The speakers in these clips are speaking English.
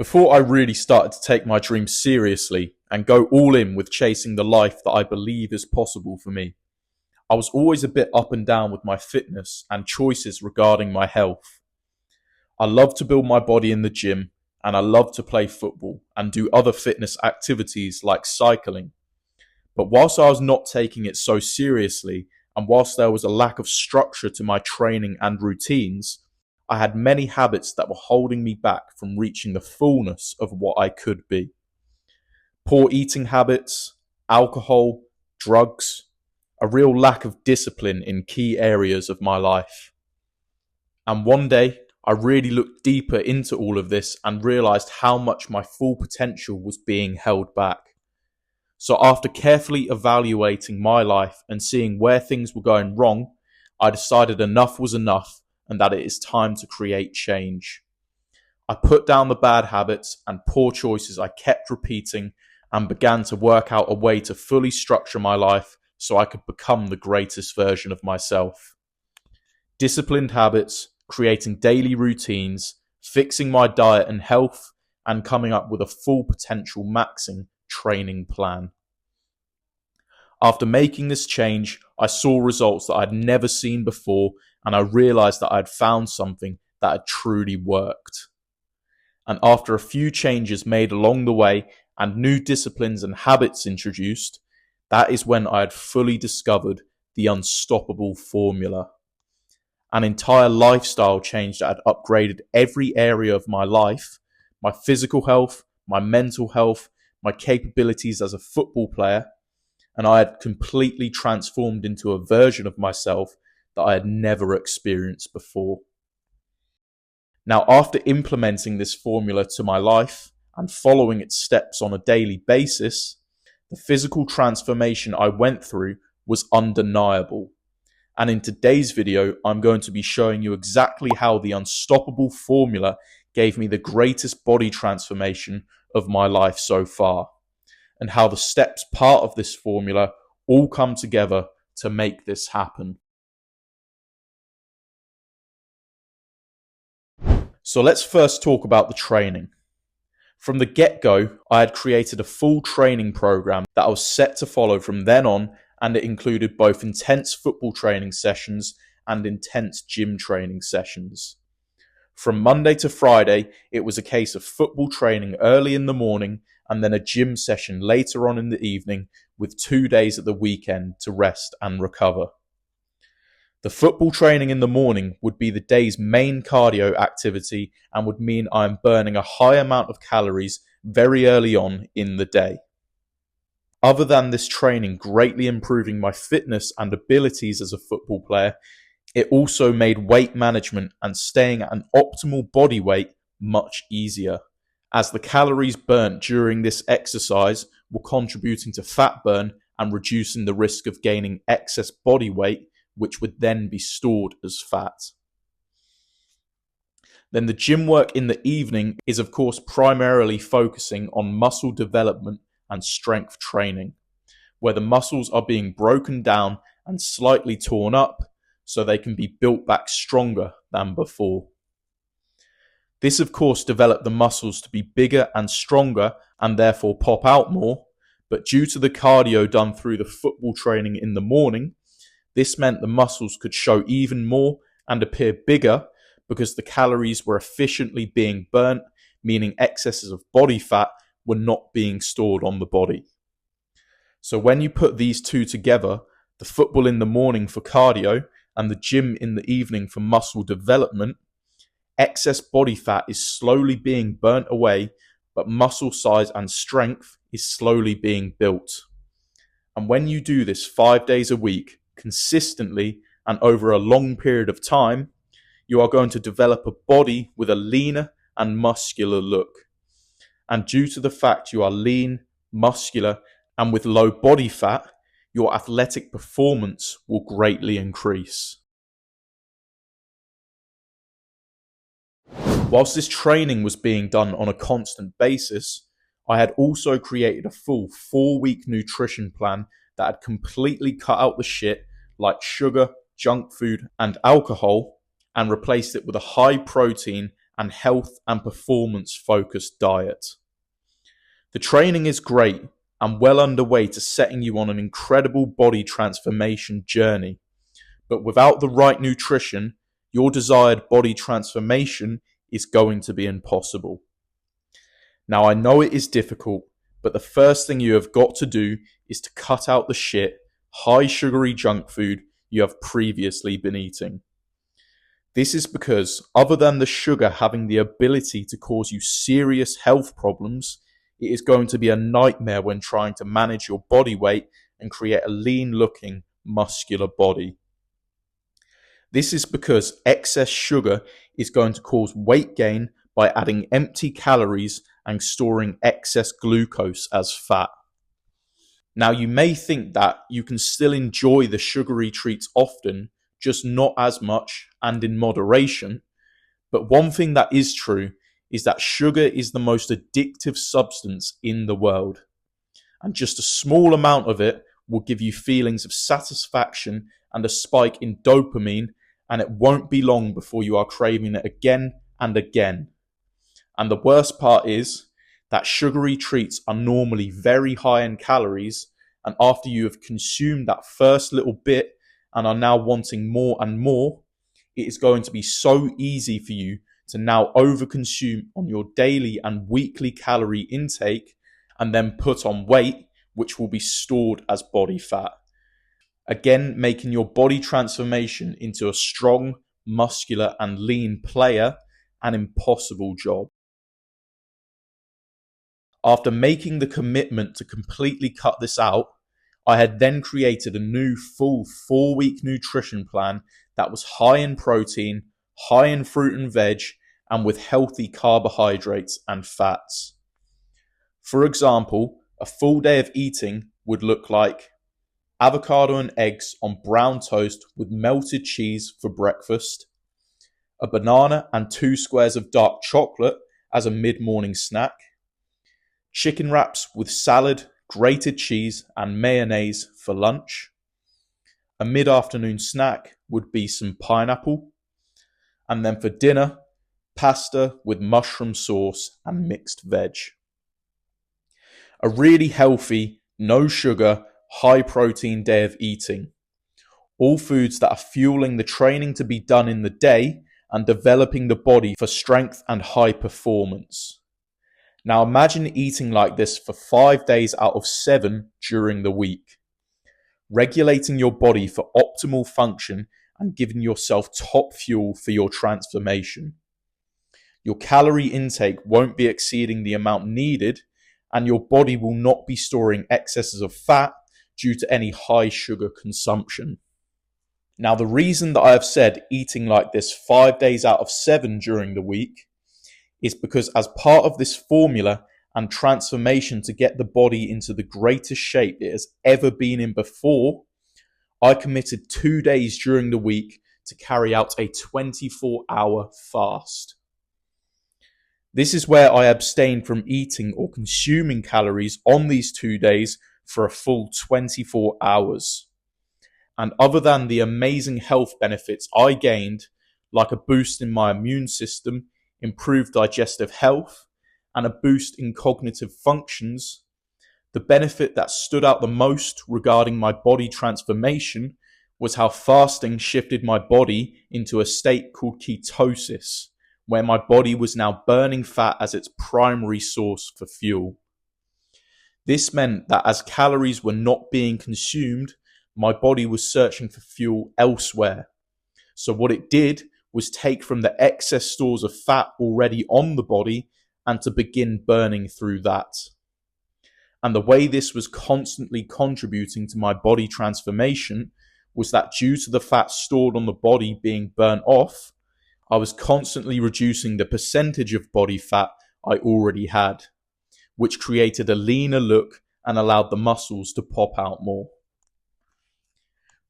Before I really started to take my dreams seriously and go all in with chasing the life that I believe is possible for me, I was always a bit up and down with my fitness and choices regarding my health. I love to build my body in the gym, and I love to play football and do other fitness activities like cycling. But whilst I was not taking it so seriously, and whilst there was a lack of structure to my training and routines, I had many habits that were holding me back from reaching the fullness of what I could be. Poor eating habits, alcohol, drugs, a real lack of discipline in key areas of my life. And one day, I really looked deeper into all of this and realized how much my full potential was being held back. So after carefully evaluating my life and seeing where things were going wrong, I decided enough was enough and that it is time to create change. I put down the bad habits and poor choices I kept repeating and began to work out a way to fully structure my life so I could become the greatest version of myself. Disciplined habits, creating daily routines, fixing my diet and health, and coming up with a full potential maxing training plan. After making this change, I saw results that I'd never seen before, and I realized that I'd found something that had truly worked. And after a few changes made along the way and new disciplines and habits introduced, that is when I had fully discovered the unstoppable formula. An entire lifestyle change that had upgraded every area of my life, my physical health, my mental health, my capabilities as a football player, and I had completely transformed into a version of myself that I had never experienced before. Now, after implementing this formula to my life and following its steps on a daily basis, the physical transformation I went through was undeniable. And in today's video, I'm going to be showing you exactly how the unstoppable formula gave me the greatest body transformation of my life so far, and how the steps part of this formula all come together to make this happen. So let's first talk about the training. From the get-go, I had created a full training program that I was set to follow from then on, and it included both intense football training sessions and intense gym training sessions. From Monday to Friday, it was a case of football training early in the morning and then a gym session later on in the evening, with 2 days at the weekend to rest and recover. The football training in the morning would be the day's main cardio activity and would mean I am burning a high amount of calories very early on in the day. Other than this training greatly improving my fitness and abilities as a football player, it also made weight management and staying at an optimal body weight much easier, as the calories burnt during this exercise were contributing to fat burn and reducing the risk of gaining excess body weight, which would then be stored as fat. Then the gym work in the evening is of course primarily focusing on muscle development and strength training, where the muscles are being broken down and slightly torn up so they can be built back stronger than before. This of course developed the muscles to be bigger and stronger and therefore pop out more, but due to the cardio done through the football training in the morning, this meant the muscles could show even more and appear bigger because the calories were efficiently being burnt, meaning excesses of body fat were not being stored on the body. So when you put these two together, the football in the morning for cardio and the gym in the evening for muscle development, excess body fat is slowly being burnt away, but muscle size and strength is slowly being built. And when you do this 5 days a week, consistently and over a long period of time, you are going to develop a body with a leaner and muscular look. And due to the fact you are lean, muscular, and with low body fat, your athletic performance will greatly increase. Whilst this training was being done on a constant basis, I had also created a full 4-week nutrition plan that had completely cut out the shit like sugar, junk food, and alcohol, and replaced it with a high protein and health and performance focused diet. The training is great and well underway to setting you on an incredible body transformation journey. But without the right nutrition, your desired body transformation is going to be impossible. Now, I know it is difficult, but the first thing you have got to do is to cut out the shit, high sugary junk food you have previously been eating. This is because, other than the sugar having the ability to cause you serious health problems, it is going to be a nightmare when trying to manage your body weight and create a lean-looking, muscular body. This is because excess sugar is going to cause weight gain by adding empty calories and storing excess glucose as fat. Now, you may think that you can still enjoy the sugary treats often, just not as much and in moderation. But one thing that is true is that sugar is the most addictive substance in the world. And just a small amount of it will give you feelings of satisfaction and a spike in dopamine, and it won't be long before you are craving it again and again. And the worst part is that sugary treats are normally very high in calories, and after you have consumed that first little bit and are now wanting more and more, it is going to be so easy for you to now overconsume on your daily and weekly calorie intake and then put on weight, which will be stored as body fat. Again, making your body transformation into a strong, muscular and lean player an impossible job. After making the commitment to completely cut this out, I had then created a new full 4-week nutrition plan that was high in protein, high in fruit and veg, and with healthy carbohydrates and fats. For example, a full day of eating would look like avocado and eggs on brown toast with melted cheese for breakfast, a banana and 2 squares of dark chocolate as a mid-morning snack, chicken wraps with salad, grated cheese and mayonnaise for lunch. A mid-afternoon snack would be some pineapple. And then for dinner, pasta with mushroom sauce and mixed veg. A really healthy, no sugar, high protein day of eating. All foods that are fueling the training to be done in the day and developing the body for strength and high performance. Now imagine eating like this for 5 days out of 7 during the week, regulating your body for optimal function and giving yourself top fuel for your transformation. Your calorie intake won't be exceeding the amount needed, and your body will not be storing excesses of fat due to any high sugar consumption. Now, the reason that I have said eating like this 5 days out of 7 during the week is because as part of this formula and transformation to get the body into the greatest shape it has ever been in before, I committed 2 days during the week to carry out a 24-hour fast. This is where I abstained from eating or consuming calories on these 2 days for a full 24 hours. And other than the amazing health benefits I gained, like a boost in my immune system, improved digestive health, and a boost in cognitive functions, the benefit that stood out the most regarding my body transformation was how fasting shifted my body into a state called ketosis, where my body was now burning fat as its primary source for fuel. This meant that as calories were not being consumed, my body was searching for fuel elsewhere. So what it did was take from the excess stores of fat already on the body and to begin burning through that. And the way this was constantly contributing to my body transformation was that due to the fat stored on the body being burnt off, I was constantly reducing the percentage of body fat I already had, which created a leaner look and allowed the muscles to pop out more.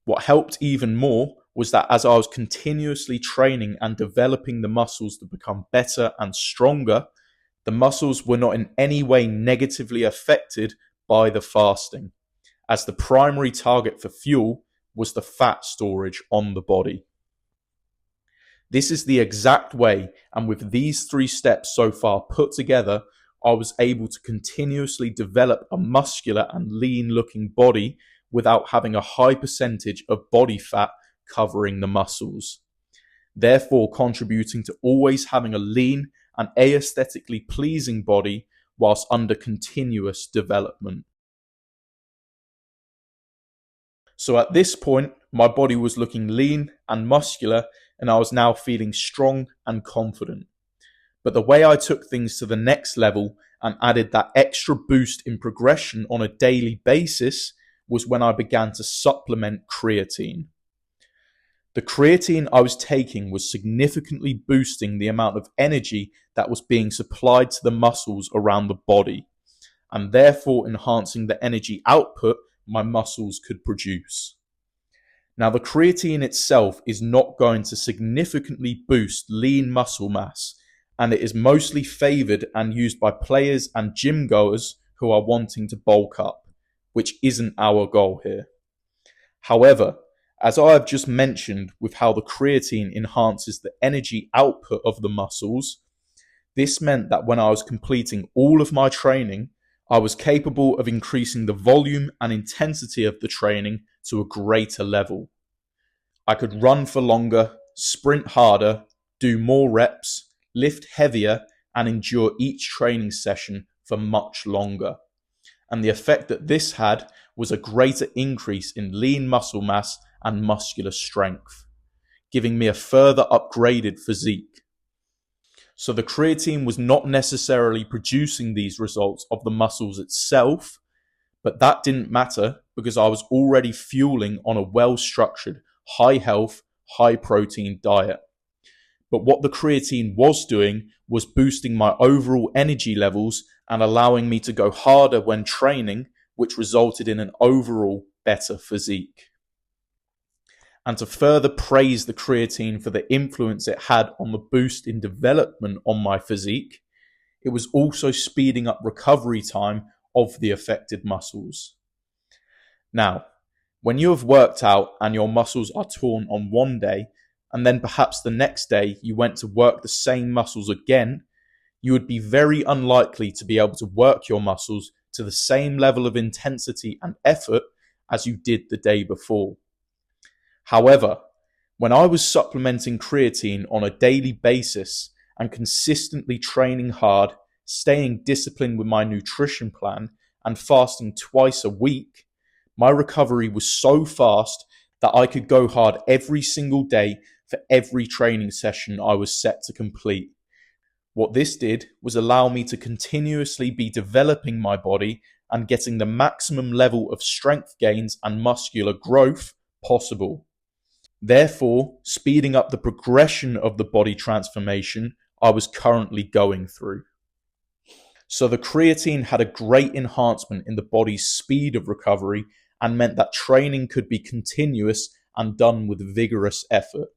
What helped even more was that as I was continuously training and developing the muscles to become better and stronger, the muscles were not in any way negatively affected by the fasting, as the primary target for fuel was the fat storage on the body. This is the exact way, and with these 3 steps so far put together, I was able to continuously develop a muscular and lean looking body without having a high percentage of body fat covering the muscles, therefore contributing to always having a lean and aesthetically pleasing body whilst under continuous development. So at this point, my body was looking lean and muscular, and I was now feeling strong and confident. But the way I took things to the next level and added that extra boost in progression on a daily basis was when I began to supplement creatine. The creatine I was taking was significantly boosting the amount of energy that was being supplied to the muscles around the body, and therefore enhancing the energy output my muscles could produce. Now, the creatine itself is not going to significantly boost lean muscle mass, and it is mostly favoured and used by players and gym goers who are wanting to bulk up, which isn't our goal here. However, as I have just mentioned with how the creatine enhances the energy output of the muscles, this meant that when I was completing all of my training, I was capable of increasing the volume and intensity of the training to a greater level. I could run for longer, sprint harder, do more reps, lift heavier, and endure each training session for much longer. And the effect that this had was a greater increase in lean muscle mass and muscular strength, giving me a further upgraded physique. So the creatine was not necessarily producing these results of the muscles itself, but that didn't matter because I was already fueling on a well-structured, high health, high protein diet. But what the creatine was doing was boosting my overall energy levels and allowing me to go harder when training, which resulted in an overall better physique. And to further praise the creatine for the influence it had on the boost in development on my physique, it was also speeding up recovery time of the affected muscles. Now, when you have worked out and your muscles are torn on one day, and then perhaps the next day you went to work the same muscles again, you would be very unlikely to be able to work your muscles to the same level of intensity and effort as you did the day before. However, when I was supplementing creatine on a daily basis and consistently training hard, staying disciplined with my nutrition plan, and fasting twice a week, my recovery was so fast that I could go hard every single day for every training session I was set to complete. What this did was allow me to continuously be developing my body and getting the maximum level of strength gains and muscular growth possible, therefore speeding up the progression of the body transformation I was currently going through. So the creatine had a great enhancement in the body's speed of recovery and meant that training could be continuous and done with vigorous effort.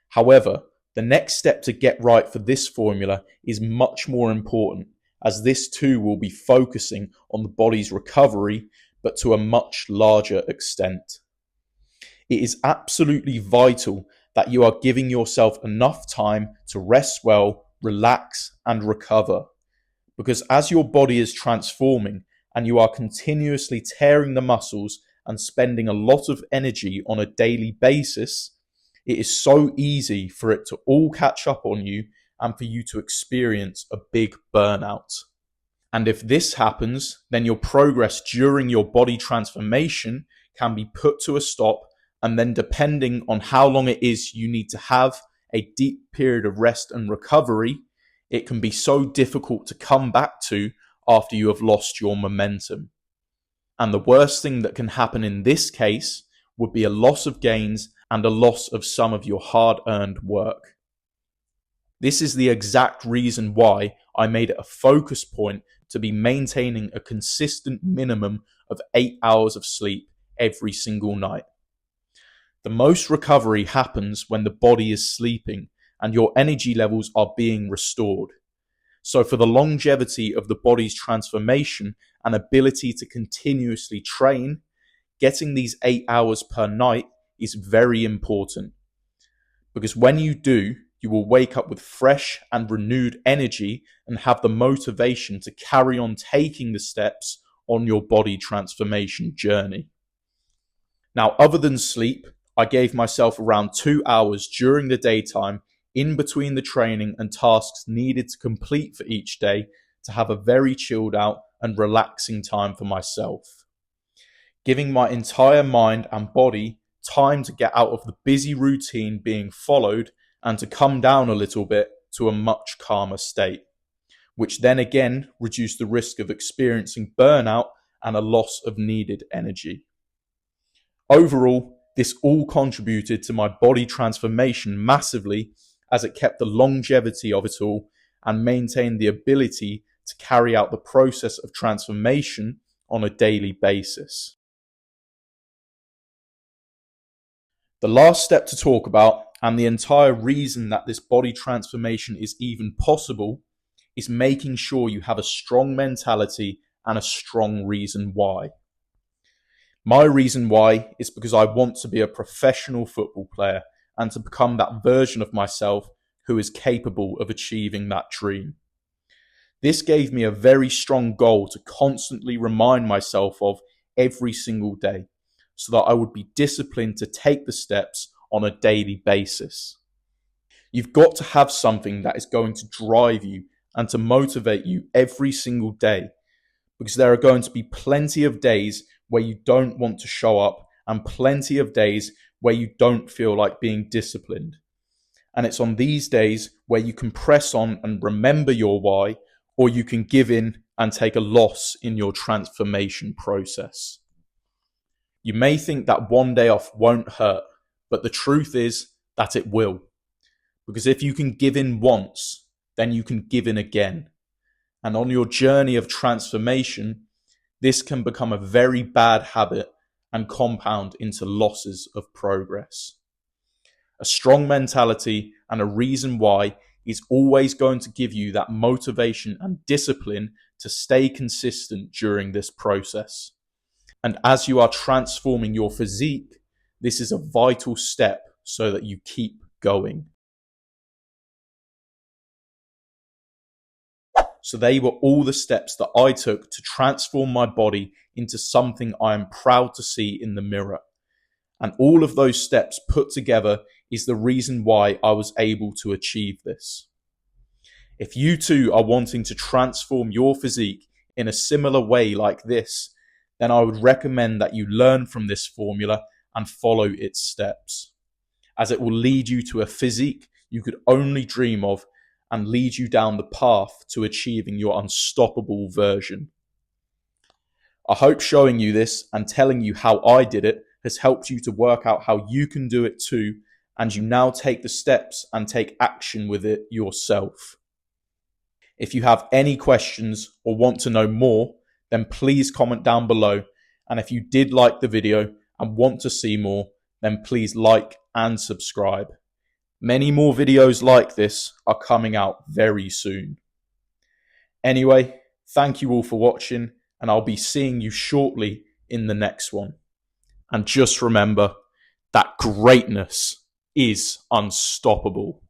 However, the next step to get right for this formula is much more important, as this too will be focusing on the body's recovery, but to a much larger extent. It is absolutely vital that you are giving yourself enough time to rest well, relax, and recover. Because as your body is transforming and you are continuously tearing the muscles and spending a lot of energy on a daily basis, it is so easy for it to all catch up on you and for you to experience a big burnout. And if this happens, then your progress during your body transformation can be put to a stop, and then depending on how long it is you need to have a deep period of rest and recovery, it can be so difficult to come back to after you have lost your momentum. And the worst thing that can happen in this case would be a loss of gains and a loss of some of your hard-earned work. This is the exact reason why I made it a focus point to be maintaining a consistent minimum of 8 hours of sleep every single night. The most recovery happens when the body is sleeping and your energy levels are being restored. So for the longevity of the body's transformation and ability to continuously train, getting these 8 hours per night is very important. Because when you do, you will wake up with fresh and renewed energy and have the motivation to carry on taking the steps on your body transformation journey. Now, other than sleep, I gave myself around 2 hours during the daytime in between the training and tasks needed to complete for each day to have a very chilled out and relaxing time for myself, giving my entire mind and body time to get out of the busy routine being followed and to come down a little bit to a much calmer state, which then again reduced the risk of experiencing burnout and a loss of needed energy. Overall, this all contributed to my body transformation massively, as it kept the longevity of it all and maintained the ability to carry out the process of transformation on a daily basis. The last step to talk about, and the entire reason that this body transformation is even possible, is making sure you have a strong mentality and a strong reason why. My reason why is because I want to be a professional football player and to become that version of myself who is capable of achieving that dream. This gave me a very strong goal to constantly remind myself of every single day, so that I would be disciplined to take the steps on a daily basis. You've got to have something that is going to drive you and to motivate you every single day, because there are going to be plenty of days where you don't want to show up and plenty of days where you don't feel like being disciplined. And it's on these days where you can press on and remember your why, or you can give in and take a loss in your transformation process. You may think that one day off won't hurt, but the truth is that it will. Because if you can give in once, then you can give in again. And on your journey of transformation, this can become a very bad habit and compound into losses of progress. A strong mentality and a reason why is always going to give you that motivation and discipline to stay consistent during this process. And as you are transforming your physique, this is a vital step so that you keep going. So they were all the steps that I took to transform my body into something I am proud to see in the mirror. And all of those steps put together is the reason why I was able to achieve this. If you too are wanting to transform your physique in a similar way like this, then I would recommend that you learn from this formula and follow its steps, as it will lead you to a physique you could only dream of and lead you down the path to achieving your unstoppable version. I hope showing you this and telling you how I did it has helped you to work out how you can do it too, and you now take the steps and take action with it yourself. If you have any questions or want to know more, then please comment down below. And if you did like the video and want to see more, then please like and subscribe. Many more videos like this are coming out very soon. Anyway, thank you all for watching, and I'll be seeing you shortly in the next one. And just remember that greatness is unstoppable.